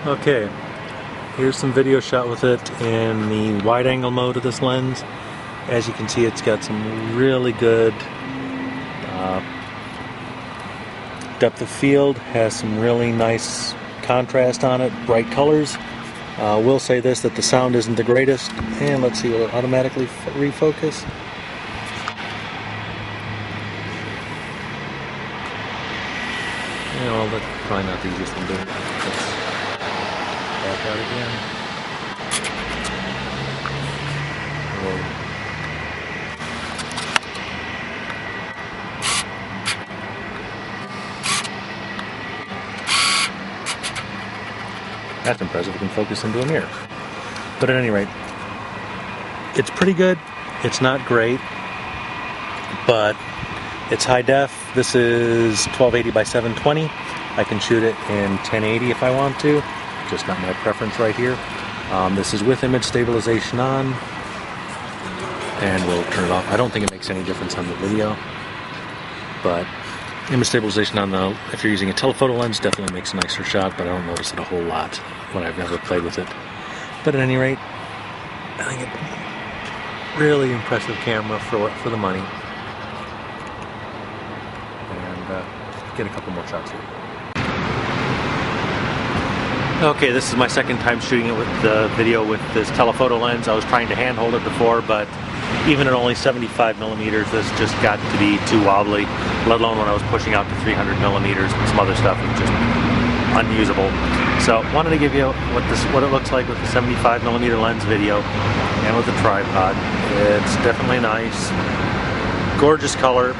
Okay, here's some video shot with it in the wide angle mode of this lens. As you can see, it's got some really good depth of field, has some really nice contrast on it, bright colors. Will say this, that the sound isn't the greatest, and let's see, will it automatically refocus? Yeah, well, that's probably not the easiest thing to do. Back out again. That's impressive. We can focus into a mirror. But at any rate, it's pretty good. It's not great, but it's high def. This is 1280 by 720. I can shoot it in 1080 if I want to. Just not my preference right here. This is with image stabilization on, and we'll turn it off. I don't think it makes any difference on the video, but image stabilization on the, if you're using a telephoto lens, definitely makes a nicer shot, but I don't notice it a whole lot when I've never played with it. But at any rate, I think it's a really impressive camera for the money. And get a couple more shots here. Okay, this is my second time shooting it with the video with this telephoto lens. I was trying to handhold it before, but even at only 75 millimeters, this just got to be too wobbly, let alone when I was pushing out to 300 millimeters and some other stuff. It was just unusable. So I wanted to give you what it looks like with the 75 millimeter lens video and with the tripod. It's definitely nice. Gorgeous color.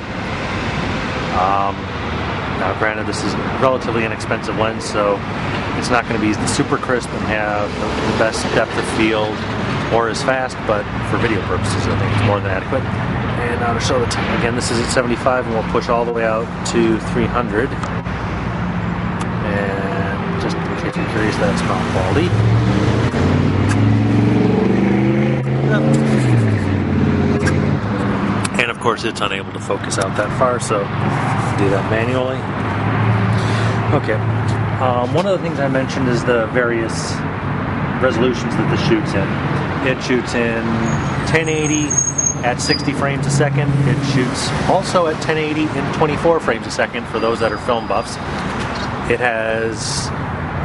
Now granted, this is a relatively inexpensive lens, so it's not going to be super crisp and have the best depth of field or as fast, but for video purposes I think it's more than adequate. And now to show the time, again, this is at 75 and we'll push all the way out to 300. And just in case you're curious, that's Mount Baldy. And of course it's unable to focus out that far, so do that manually. Okay, one of the things I mentioned is the various resolutions that this shoots in. It shoots in 1080 at 60 frames a second. It shoots also at 1080 in 24 frames a second for those that are film buffs. It has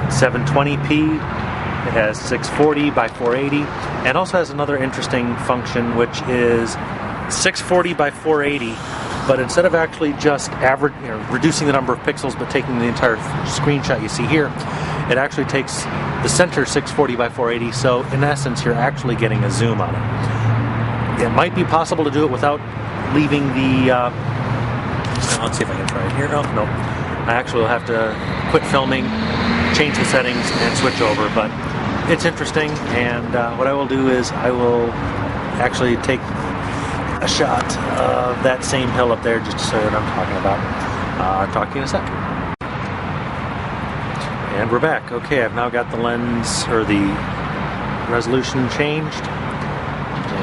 720p, it has 640 by 480, and also has another interesting function, which is 640 by 480, but instead of actually just reducing the number of pixels but taking the entire screenshot you see here, it actually takes the center 640 by 480, so in essence you're actually getting a zoom on it. It might be possible to do it without leaving the let's see if I can try it here. Oh no, I actually will have to quit filming, change the settings and switch over, but it's interesting. And what I will do is I will actually take a shot of that same hill up there just to show you what I'm talking about. I'll talk to you in a second. And we're back. Okay, I've now got the lens, or the resolution changed.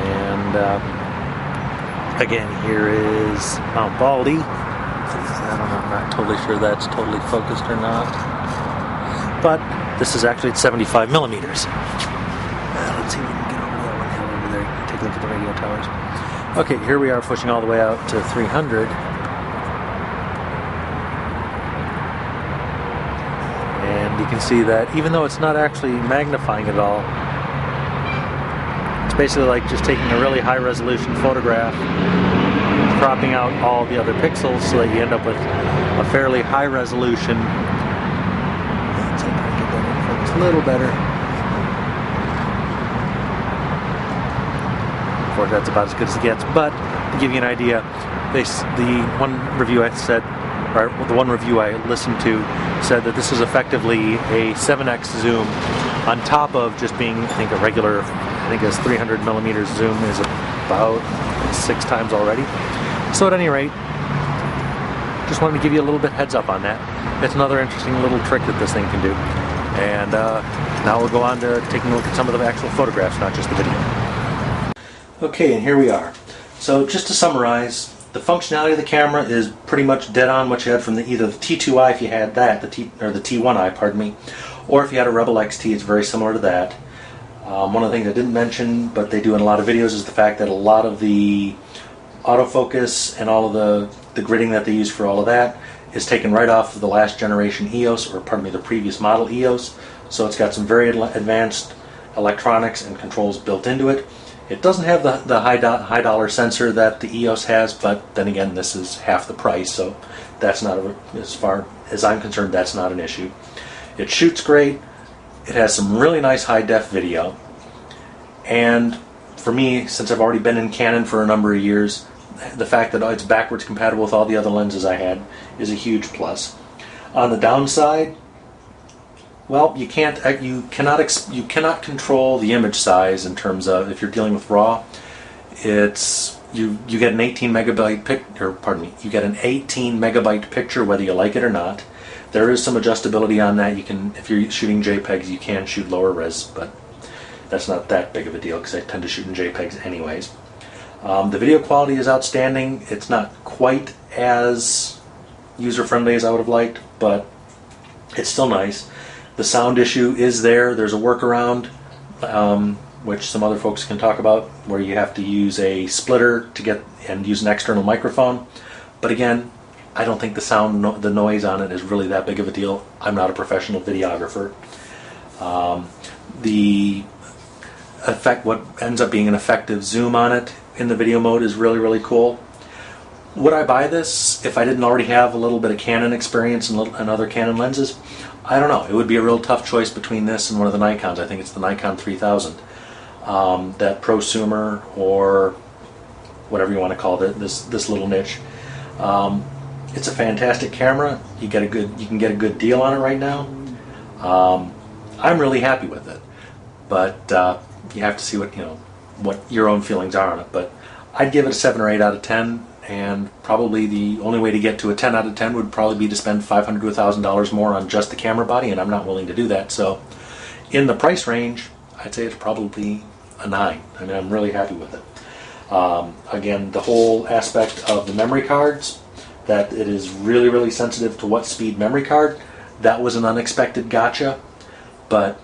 And again, here is Mount Baldy. I'm not totally sure that's totally focused or not. But this is actually at 75 millimeters. Let's see if we can get over that one hill over there. Take a look at the radio towers. Okay, here we are pushing all the way out to 300. And you can see that even though it's not actually magnifying at all, it's basically like just taking a really high resolution photograph, cropping out all the other pixels so that you end up with a fairly high resolution. Let's see if I can get that in focus a little better. Of course, that's about as good as it gets, but to give you an idea, the one review I listened to said that this is effectively a 7x zoom on top of just being, I think, a regular, I think it's 300 millimeters zoom is about 6 times already. So at any rate, just wanted to give you a little bit heads up on that. It's another interesting little trick that this thing can do. And now we'll go on to taking a look at some of the actual photographs, not just the video. Okay, and here we are. So just to summarize, the functionality of the camera is pretty much dead on what you had from either the T2i if you had that, the T1i, pardon me, Or if you had a Rebel XT, it's very similar to that. One of the things I didn't mention, but they do in a lot of videos, is the fact that a lot of the autofocus and all of the gridding that they use for all of that is taken right off of the last generation EOS, or pardon me, the previous model EOS. So it's got some very advanced electronics and controls built into it. It doesn't have the high dollar sensor that the EOS has, but then again, this is half the price, so that's not, as far as I'm concerned, that's not an issue. It shoots great. It has some really nice high-def video, and for me, since I've already been in Canon for a number of years, the fact that it's backwards compatible with all the other lenses I had is a huge plus. On the downside, well, you cannot control the image size in terms of, if you're dealing with RAW. It's you get an 18 megabyte you get an 18 megabyte picture whether you like it or not. There is some adjustability on that. You can, if you're shooting JPEGs, you can shoot lower res, but that's not that big of a deal because I tend to shoot in JPEGs anyways. The video quality is outstanding. It's not quite as user-friendly as I would have liked, but it's still nice. The sound issue is there. There's a workaround, which some other folks can talk about, where you have to use a splitter to get and use an external microphone. But again, I don't think the noise on it is really that big of a deal. I'm not a professional videographer. What ends up being an effective zoom on it in the video mode is really, really cool. Would I buy this if I didn't already have a little bit of Canon experience and other Canon lenses? I don't know. It would be a real tough choice between this and one of the Nikons. I think it's the Nikon 3000. That prosumer, or whatever you want to call it, this little niche. It's a fantastic camera. You can get a good deal on it right now. I'm really happy with it, but you have to see what your own feelings are on it. But I'd give it a 7 or 8 out of 10, and probably the only way to get to a 10 out of 10 would probably be to spend $500 to $1,000 more on just the camera body, and I'm not willing to do that. So in the price range, I'd say it's probably a 9. I mean, I'm really happy with it. Again, the whole aspect of the memory cards, that it is really, really sensitive to what speed memory card, that was an unexpected gotcha, but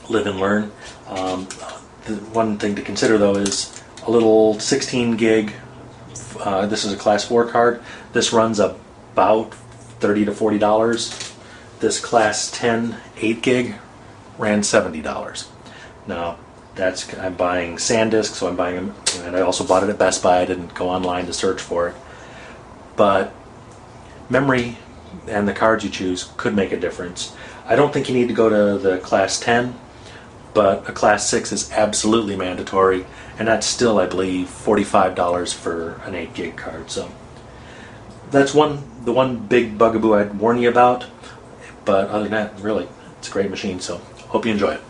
live and learn. The one thing to consider though is a little 16 gig, this is a class 4 card, this runs about $30 to $40. This class 10 8 gig ran $70. Now I'm buying SanDisk, so I'm buying them, and I also bought it at Best Buy. I didn't go online to search for it. But memory and the cards you choose could make a difference. I don't think you need to go to the class 10, but a class 6 is absolutely mandatory, and that's still, I believe, $45 for an 8 gig card. So that's the one big bugaboo I'd warn you about. But other than that, really, it's a great machine. So hope you enjoy it.